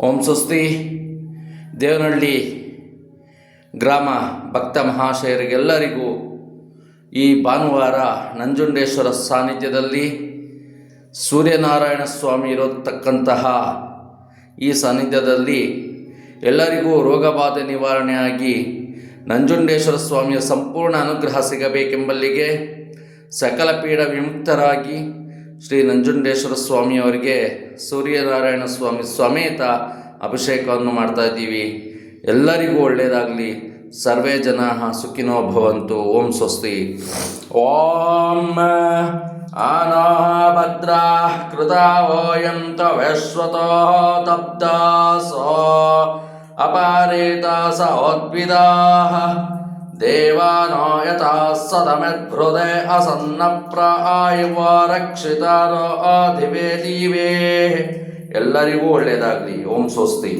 ಓಂ ಸ್ವಸ್ತಿ. ದೇವನಹಳ್ಳಿ ಗ್ರಾಮ ಭಕ್ತ ಮಹಾಶಯರಿಗೆಲ್ಲರಿಗೂ ಈ ಭಾನುವಾರ ನಂಜುಂಡೇಶ್ವರ ಸಾನ್ನಿಧ್ಯದಲ್ಲಿ ಸೂರ್ಯನಾರಾಯಣ ಸ್ವಾಮಿ ಇರತಕ್ಕಂತಹ ಈ ಸಾನ್ನಿಧ್ಯದಲ್ಲಿ ಎಲ್ಲರಿಗೂ ರೋಗಬಾಧೆ ನಿವಾರಣೆಯಾಗಿ ನಂಜುಂಡೇಶ್ವರ ಸ್ವಾಮಿಯ ಸಂಪೂರ್ಣ ಅನುಗ್ರಹ ಸಿಗಬೇಕೆಂಬಲ್ಲಿಗೆ ಸಕಲ ಪೀಡ ವಿಮುಕ್ತರಾಗಿ ಶ್ರೀ ನಂಜುಂಡೇಶ್ವರ ಸ್ವಾಮಿಯವರಿಗೆ ಸೂರ್ಯನಾರಾಯಣ ಸ್ವಾಮಿ ಸಮೇತ ಅಭಿಷೇಕವನ್ನು ಮಾಡ್ತಾ ಇದ್ದೀವಿ. ಎಲ್ಲರಿಗೂ ಒಳ್ಳೆಯದಾಗಲಿ. ಸರ್ವೇ ಜನಾಃ ಸುಖಿನೋ ಭವಂತು. ಓಂ ಸ್ವಸ್ತಿ. ಓಂ ಭದ್ರಾಃ ಕೃತಾವೋಯಂ ತವೇಶ್ವತೋ ತಬ್ದಾಸೋ ಅಪಾರೇತ ಸೋದ್ವಿದಾಃ ದೇವಾನೋ ಯಥಾ ಸದಮೆದ್ಭೃದೆ ಅಸನ್ನಪ್ರಾಯುವ ರಕ್ಷಿತಾರೋ ದಿವೇ ದಿವೇ. ಎಲ್ಲರಿಗೂ ಒಳ್ಳೆಯದಾಗಲಿ. ಓಂ ಸ್ವಸ್ತಿ.